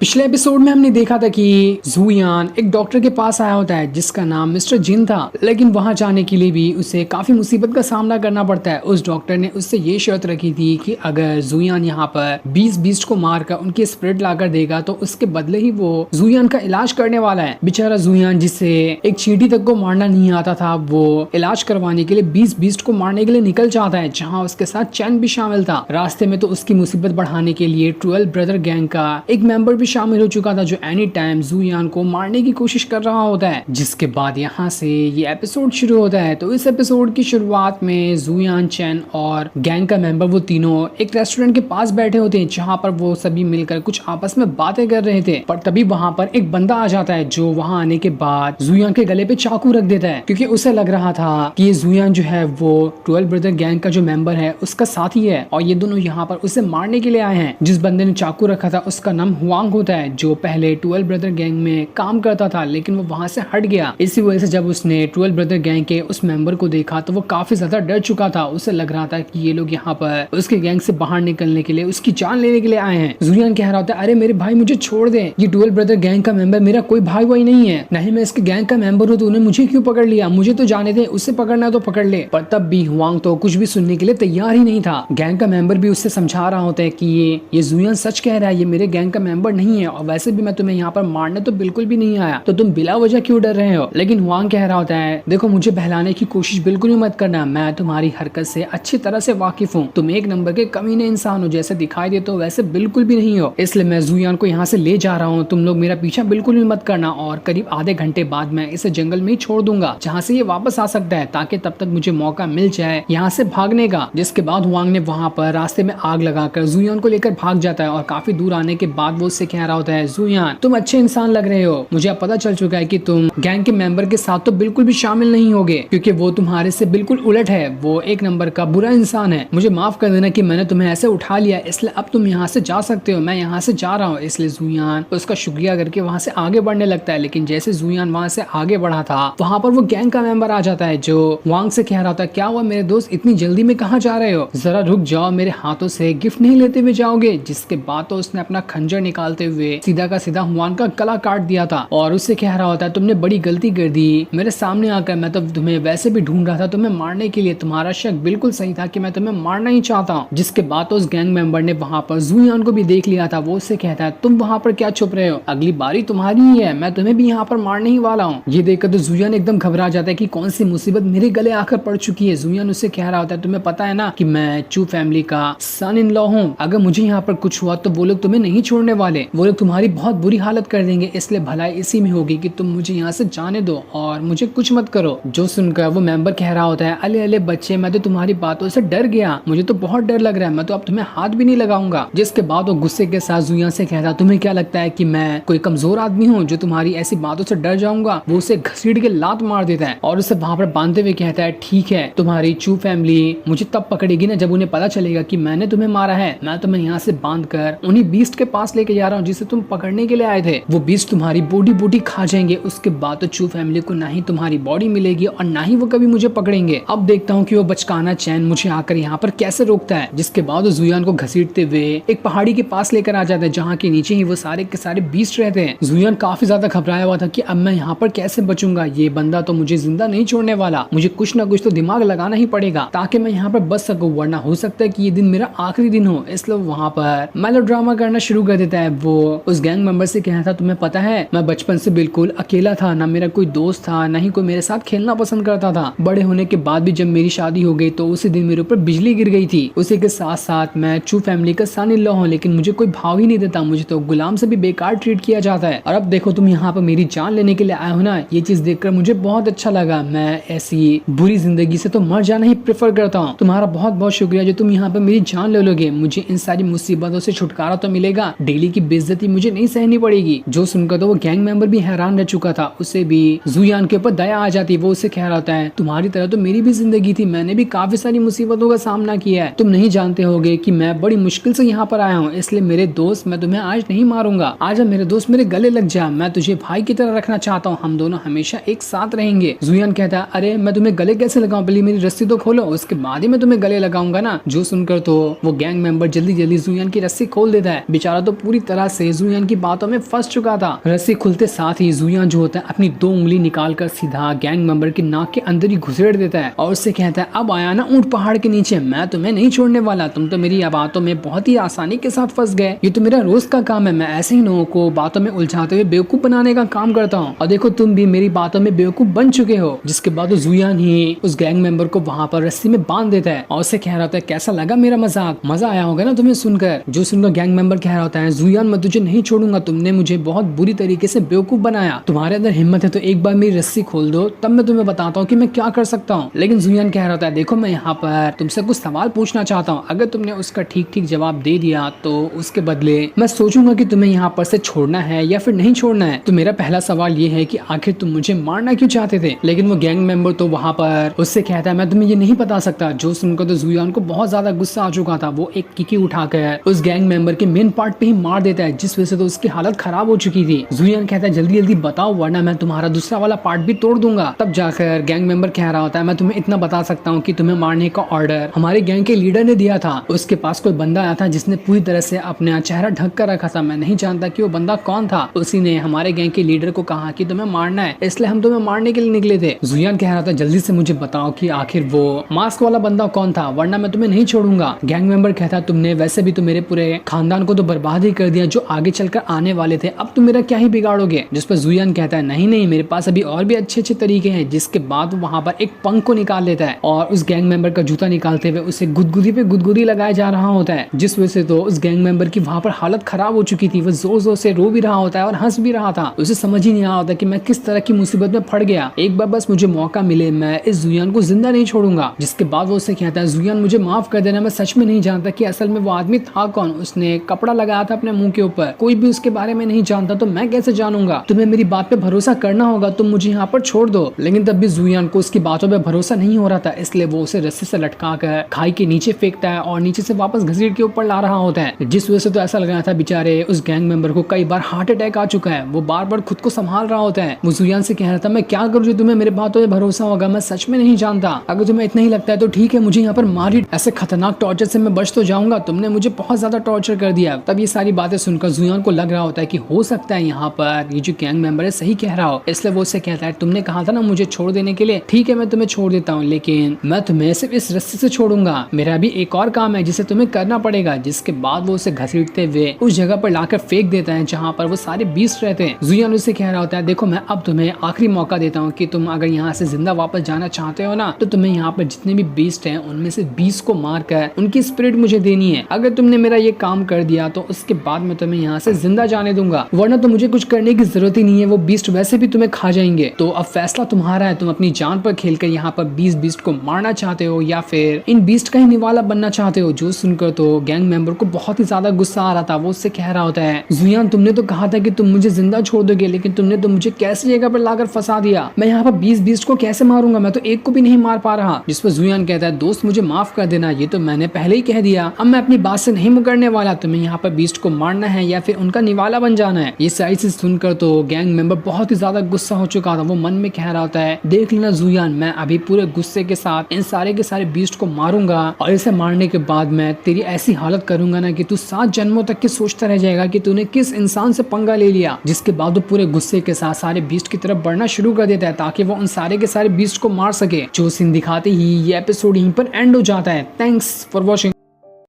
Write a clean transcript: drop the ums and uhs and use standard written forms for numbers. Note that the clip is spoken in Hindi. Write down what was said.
पिछले एपिसोड में हमने देखा था कि जूयान एक डॉक्टर के पास आया होता है जिसका नाम मिस्टर जिन था, लेकिन वहां जाने के लिए भी उसे काफी मुसीबत का सामना करना पड़ता है। उस डॉक्टर ने उससे ये शर्त रखी थी कि अगर जूयान यहाँ पर 20 बीस्ट को मारकर उनकी स्पिरिट लाकर देगा तो उसके बदले ही वो जूयान का इलाज करने वाला है। बेचारा जूयान, जिसे एक चींटी तक को मारना नहीं आता था, वो इलाज करवाने के लिए 20 बीस्ट को मारने के लिए निकल जाता है, जहाँ उसके साथ चैन भी शामिल था। रास्ते में तो उसकी मुसीबत बढ़ाने के लिए 12 ब्रदर गैंग का एक मेंबर भी शामिल हो चुका था जो एनी टाइम जूयान को मारने की कोशिश कर रहा होता है। जिसके बाद यहाँ से ये एपिसोड शुरू होता है। तो इस एपिसोड की शुरुआत में जूयान, चैन और गैंग का मेंबर वो तीनों एक रेस्टोरेंट के पास बैठे होते हैं, जहाँ पर वो सभी मिलकर कुछ आपस में बातें कर रहे थे। पर तभी वहाँ पर एक बंदा आ जाता है जो वहाँ आने के बाद जूयान के गले पे चाकू रख देता है, क्योंकि उसे लग रहा था कि ये जूयान जो है वो 12 ब्रदर गैंग का जो मेंबर है उसका साथी है और ये दोनों यहाँ पर उसे मारने के लिए आए हैं। जिस बंदे ने चाकू रखा था उसका नाम हुआंग होता है, जो पहले 12 ब्रदर गैंग में काम करता था, लेकिन वो वहां से हट गया। इसी वजह से जब उसने 12 ब्रदर गैंग के उस मेंबर को देखा तो वो काफी ज्यादा डर चुका था। उसे लग रहा था कि ये लोग यहाँ पर उसके गैंग से बाहर निकलने के लिए, उसकी जान लेने के लिए आए हैं। जूयान कह रहा होता है, अरे मेरे भाई मुझे छोड़ दे, ये 12 ब्रदर गैंग का मेंबर मेरा कोई भाई वही नहीं है, नहीं मैं इसके गैंग का मेंबर हूँ, तो उन्हें मुझे क्यों पकड़ लिया, मुझे तो जाने दे, उससे पकड़ना तो पकड़ ले। पर तब भी हुआंग तो कुछ भी सुनने के लिए तैयार ही नहीं था। गैंग का मेंबर भी उससे समझा रहा होता है कि ये जूयान सच कह रहा है, ये मेरे गैंग का मेंबर नहीं है, और वैसे भी मैं तुम्हें यहाँ पर मारने तो बिल्कुल भी नहीं आया, तो तुम बिला वजह क्यों डर रहे हो। लेकिन हुआंग कह रहा होता है, देखो मुझे बहलाने की कोशिश बिल्कुल भी मत करना, मैं तुम्हारी हरकत से अच्छी तरह से वाकिफ हूँ, तुम एक नंबर के कमीने इंसान हो, जैसे दिखाई देते हो वैसे बिल्कुल भी नहीं हो, इसलिए मैं जूयान को यहाँ से ले जा रहा हूँ, तुम लोग मेरा पीछा बिल्कुल भी मत करना, और करीब आधे घंटे बाद मैं इसे जंगल में ही छोड़ दूंगा जहाँ से ये वापस आ सकता है, ताकि तब तक मुझे मौका मिल जाए यहाँ से भागने का। जिसके बाद हुआंग ने वहाँ पर रास्ते में आग लगाकर जूयान को लेकर भाग जाता है, और काफी दूर आने के बाद वो उससे कह रहा होता है, जूयान तुम अच्छे इंसान लग रहे हो, मुझे अब पता चल चुका है कि तुम गैंग के मेंबर के साथ तो बिल्कुल भी शामिल नहीं होगे, क्योंकि वो तुम्हारे से बिल्कुल उलट है, वो एक नंबर का बुरा इंसान है। मुझे माफ कर देना कि मैंने तुम्हें ऐसे उठा लिया, इसलिए अब तुम यहाँ से जा सकते हो, मैं यहाँ से जा रहा हूँ। इसलिए जूयान उसका शुक्रिया करके वहाँ से आगे बढ़ने लगता है। लेकिन जैसे जूयान वहाँ से आगे बढ़ा था, वहाँ पर वो गैंग का मेंबर आ जाता है जो वांग से कह रहा था, क्या हुआ मेरे दोस्त, इतनी जल्दी में कहाँ जा रहे हो, जरा रुक जाओ, मेरे हाथों से गिफ्ट नहीं लेते हुए जाओगे। जिसके बाद तो उसने अपना खंजर निकालते हुए सीधा का सीधा हुआन का गला काट दिया था, और उससे कह रहा होता है, तुमने बड़ी गलती कर दी मेरे सामने आकर, मैं तो तुम्हें वैसे भी ढूंढ रहा था तुम्हें मारने के लिए, तुम्हारा शक बिल्कुल सही था कि मैं तुम्हें मारना ही चाहता हूँ। जिसके बाद तो उस गैंग मेंबर ने वहाँ पर जूयान को भी देख लिया था। वो उससे कहता है, तुम वहाँ पर क्या छुप रहे हो, अगली बारी तुम्हारी ही है, मैं तुम्हें भी यहाँ पर मारने ही वाला हूँ। ये देखकर तो जूयान एकदम घबरा जाता है कि कौन सी मुसीबत मेरे गले आकर पड़ चुकी है। जूयान उससे कह रहा होता है, तुम्हें पता है ना कि मैं चू फैमिली का सन इन लॉ हूँ, अगर मुझे यहाँ पर कुछ हुआ तो वो लोग तुम्हें नहीं छोड़ने वाले, वो लोग तुम्हारी बहुत बुरी हालत कर देंगे, इसलिए भलाई इसी में होगी कि तुम मुझे यहाँ से जाने दो और मुझे कुछ मत करो। जो सुनकर वो मेंबर कह रहा होता है, अले अले बच्चे, मैं तो तुम्हारी बातों से डर गया, मुझे तो बहुत डर लग रहा है, मैं तो अब तुम्हें हाथ भी नहीं लगाऊंगा। जिसके बाद वो गुस्से के साथ जूयान से कहता, तुम्हें क्या लगता है कि मैं कोई कमजोर आदमी हूँ जो तुम्हारी ऐसी बातों से डर जाऊंगा। वो उसे घसीट के लात मार देता है और उसे वहां पर बांधते हुए कहता है, ठीक है, तुम्हारी चू फैमिली मुझे तब पकड़ेगी ना जब उन्हें पता चलेगा कि मैंने तुम्हें मारा है। मैं तुम्हें यहाँ से बांध कर उन्हीं बीस्ट के पास लेके जा रहा हूँ जिसे तुम पकड़ने के लिए आए थे। वो बीस्ट तुम्हारी बॉडी बॉडी खा जाएंगे, उसके बाद तो चू फैमिली को ना ही तुम्हारी बॉडी मिलेगी और ना ही वो कभी मुझे पकड़ेंगे। अब देखता हूँ कि वो बचकाना चैन मुझे आकर यहाँ पर कैसे रोकता है। जिसके बाद वो जूयान को घसीटते हुए एक पहाड़ी के पास लेकर आ जाता है, जहाँ के नीचे ही वो सारे के सारे बीस्ट रहते हैं। जूयान काफी ज्यादा घबराया हुआ था कि अब मैं यहाँ पर कैसे बचूंगा, ये बंदा तो मुझे जिंदा नहीं छोड़ने वाला, मुझे कुछ ना कुछ तो दिमाग लगाना ही पड़ेगा ताकि मैं यहाँ पर बच सकूं, वरना हो सकता है कि ये दिन मेरा आखिरी दिन हो। इसलिए वहाँ पर मेलोड्रामा करना शुरू कर देता है। वो उस गैंग मेंबर से कहता था, तुम्हें पता है मैं बचपन से बिल्कुल अकेला था, ना मेरा कोई दोस्त था, ना ही कोई मेरे साथ खेलना पसंद करता था। बड़े होने के बाद भी जब मेरी शादी हो गई तो उसी दिन मेरे ऊपर बिजली गिर गई थी। उसी के साथ साथ मैं चू फैमिली का सन इन लॉ हूँ, लेकिन मुझे कोई भाव ही नहीं देता, मुझे तो गुलाम से भी बेकार ट्रीट किया जाता है। और अब देखो तुम यहाँ पर मेरी जान लेने के लिए आए हो ना, ये चीज देखकर मुझे बहुत अच्छा लगा। मैं ऐसी बुरी जिंदगी से तो मर जाना ही प्रेफर करता हूँ। तुम्हारा बहुत बहुत शुक्रिया जो तुम यहाँ पर मेरी जान ले लोगे, मुझे इन सारी मुसीबतों से छुटकारा तो मिलेगा, डेली की बेइज्जती मुझे नहीं सहनी पड़ेगी। जो सुनकर तो वो गैंग मेंबर भी हैरान रह चुका था। उसे भी जूयान के ऊपर दया आ जाती। वो उसे कह रहा होता है, तुम्हारी तरह तो मेरी भी जिंदगी थी, मैंने भी काफी सारी मुसीबतों का सामना किया है, तुम नहीं जानते होगे कि मैं बड़ी मुश्किल से यहाँ पर आया हूँ, इसलिए मेरे दोस्त मैं तुम्हें आज नहीं मारूंगा, आज मेरे दोस्त मेरे गले लग जा, मैं तुझे भाई की तरह रखना चाहता हूँ, हम दोनों हमेशा एक साथ रहेंगे। जूयान कहता है, अरे मैं तुम्हें गले कैसे लगाऊं, पहले मेरी रस्सी तो खोलो, उसके बाद ही मैं तुम्हें गले लगाऊंगा ना। जो सुनकर तो वो गैंग मेंबर जल्दी जल्दी जूयान की रस्सी खोल देता है। बेचारा तो पूरी तरह से जुयान की बातों में फंस चुका था। रस्सी खुलते साथ ही जुयान जो होता है अपनी 2 उंगली निकालकर सीधा गैंग मेंबर के नाक के अंदर ही घुसेड़ देता है और उससे कहता है, अब आया ना ऊंट पहाड़ के नीचे, मैं तुम्हें नहीं छोड़ने वाला। तुम तो मेरी बातों में बहुत ही आसानी के साथ फंस गए। ये तो मेरा रोज का काम है, मैं ऐसे ही लोगों को बातों में उलझाते हुए बेवकूफ बनाने का काम करता हूँ और देखो तुम भी मेरी बातों में बेवकूफ बन चुके हो। जिसके बाद जुयान ही उस गैंग मेंबर को वहाँ पर रस्सी में बांध देता है और उससे कह रहा होता है, कैसा लगा मेरा मजाक? मजा आया होगा ना तुम्हें सुनकर। जो सुनकर गैंग मेंबर कह रहा होता है, जुयान मैं तुझे नहीं छोड़ूंगा, तुमने मुझे बहुत बुरी तरीके से बेवकूफ बनाया। तुम्हारे अंदर हिम्मत है तो एक बार मेरी रस्सी खोल दो, तब मैं तुम्हें बताता हूँ कि मैं क्या कर सकता हूँ। लेकिन जुयान कह रहा होता है, देखो मैं यहाँ पर तुमसे कुछ सवाल पूछना चाहता हूँ, अगर तुमने उसका ठीक ठीक जवाब दे दिया तो उसके बदले मैं सोचूंगा कि तुम्हें यहाँ पर से छोड़ना है या फिर नहीं छोड़ना है। तो मेरा पहला सवाल ये है कि आखिर तुम मुझे मारना क्यों चाहते थे? लेकिन वो गैंग मेंबर तो वहाँ पर उससे कहता है, मैं तुम्हें ये नहीं बता सकता। जो सुनकर तो जुयान को बहुत ज्यादा गुस्सा आ चुका था। वो एक किकी उठाकर उस गैंग मेंबर के मेन पार्ट पे ही मार देता है, जिस वजह से तो उसकी हालत खराब हो चुकी थी। जुयान कहता है, जल्दी जल्दी बताओ वरना मैं तुम्हारा दूसरा वाला पार्ट भी तोड़ दूंगा। तब जाकर गैंग मेंबर कह रहा होता है, मैं तुम्हें इतना बता सकता हूँ कि तुम्हें मारने का ऑर्डर हमारे गैंग के लीडर ने दिया था। उसके पास कोई बंदा आया था जिसने पूरी तरह से अपना चेहरा ढक कर रखा था। मैं नहीं जानता कि वो बंदा कौन था। उसी ने हमारे गैंग के लीडर को कहा कि तुम्हें मारना है, इसलिए हम तुम्हें मारने के लिए निकले थे। जुयान कह रहा था, जल्दी से मुझे बताओ कि आखिर वो मास्क वाला बंदा कौन था, वरना मैं तुम्हें नहीं छोड़ूंगा। गैंग मेंबर कहता, तुमने वैसे भी तो मेरे पूरे खानदान को तो बर्बाद ही कर दिया, जो आगे चलकर आने वाले थे, अब तुम मेरा क्या ही बिगाड़ोगे? जिस पर जुयान कहता है, नहीं नहीं, मेरे पास अभी और भी अच्छे अच्छे तरीके हैं। जिसके बाद वहाँ पर एक पंख को निकाल लेता है और उस गैंग मेंबर का जूता निकालते हुए उसे गुदगुदी पे गुदगुदी लगाया जा रहा होता है, जिस वजह से तो उस गैंग मेंबर की वहाँ पर हालत खराब हो चुकी थी। वो जोर जोर से रो भी रहा होता है और हंस भी रहा था। उसे समझ ही नहीं आ होता कि मैं किस तरह की मुसीबत में फट गया। एक बार बस मुझे मौका मिले, मैं इस जुयान को जिंदा नहीं छोड़ूंगा। जिसके बाद वो उससे कहता है, जुयान मुझे माफ कर देना, मैं सच में नहीं जानता कि असल में वो आदमी था कौन। उसने कपड़ा लगाया था अपने मुंह के ऊपर, कोई भी उसके बारे में नहीं जानता, तो मैं कैसे जानूंगा? तुम्हें मेरी बात पे भरोसा करना होगा, तुम मुझे यहाँ पर छोड़ दो। लेकिन तब भी जुयान को उसकी बातों पे भरोसा नहीं हो रहा था, इसलिए वो उसे रस्सी से लटका कर खाई के नीचे फेंकता है और नीचे से वापस घसीट के ऊपर ला रहा होता है। जिस वजह से तो ऐसा लग रहा था बेचारे उस गैंग मेंबर को कई बार हार्ट अटैक आ चुका है। वो बार बार खुद को संभाल रहा होता है। वो जुयान से कह रहा था, मैं क्या करूँ जो तुम्हें मेरे बातों पे भरोसा होगा? मैं सच में नहीं जानता। अगर तुम्हें इतना ही लगता है तो ठीक है, मुझे यहाँ पर मार ही, ऐसे खतरनाक टॉर्चर से मैं बच तो जाऊंगा, तुमने मुझे बहुत ज्यादा टॉर्चर कर दिया। तब ये सारी बातें सुनकर जुयान को लग रहा होता है कि हो सकता है यहाँ पर ये जो गैंग मेंबर है सही कह रहा हो। इसलिए वो उससे कहता है, तुमने कहा था ना मुझे छोड़ देने के लिए, ठीक है मैं तुम्हें छोड़ देता हूँ, लेकिन मैं तुम्हें सिर्फ इस रस्सी से छोड़ूंगा। मेरा भी एक और काम है जिसे तुम्हें करना पड़ेगा। जिसके बाद वो उसे घसीटते हुए उस जगह पर लाकर फेंक देता है जहाँ पर वो सारे बीस्ट रहते हैं। जुयान उससे कह रहा होता है, देखो मैं अब तुम्हें आखिरी मौका देता हूँ कि तुम अगर यहाँ से जिंदा वापस जाना चाहते हो ना, तो तुम्हें यहाँ पर जितने भी बीस्ट हैं उनमें से 20 को मार कर उनकी स्पिरिट मुझे देनी है। अगर तुमने मेरा ये काम कर दिया तो उसके बाद मैं तुम्हें यहाँ से जिंदा जाने दूंगा, वरना तो मुझे कुछ करने की जरूरत ही नहीं है, वो बीस्ट वैसे भी तुम्हें खा जाएंगे। तो अब फैसला तुम्हारा है, तुम अपनी जान पर खेलकर यहाँ पर 20 बीस्ट को मारना चाहते हो या फिर इन बीस्ट का ही निवाला बनना चाहते हो। जो सुनकर तो गैंग मेंबर को बहुत ही ज्यादा गुस्सा आ रहा था। वो उससे कह रहा होता है, जुयान तुमने तो कहा था कि तुम मुझे जिंदा छोड़ दोगे, लेकिन तुमने तो मुझे कैसी जगह पर लाकर फंसा दिया। मैं यहाँ पर 20 बीस्ट को कैसे मारूंगा? मैं तो एक को भी नहीं मार पा रहा। जिस पर जुयान कहता है, दोस्त मुझे माफ कर देना, ये तो मैंने पहले ही कह दिया, अब मैं अपनी बात से नहीं मुकरने वाला। तुम्हें यहाँ पर बीस्ट को मारना है या फिर उनका निवाला बन जाना है। ये सारी चीज सुनकर तो गैंग मेंबर बहुत ही ज्यादा गुस्सा हो चुका था। वो मन में कह रहा होता है, देख लेना जुयान, मैं अभी पूरे गुस्से के साथ इन सारे के सारे बीस्ट को मारूंगा और इसे मारने के बाद मैं तेरी ऐसी हालत करूंगा ना कि तू 7 जन्मों तक के सोचता रह जाएगा कि तूने किस इंसान से पंगा ले लिया। जिसके बाद वो पूरे गुस्से के साथ सारे बीस्ट की तरफ बढ़ना शुरू कर देता है ताकि वो उन सारे के सारे बीस्ट को मार सके। जो सीन दिखाते ही ये एपिसोड यहीं पर एंड हो जाता है। Thanks for watching.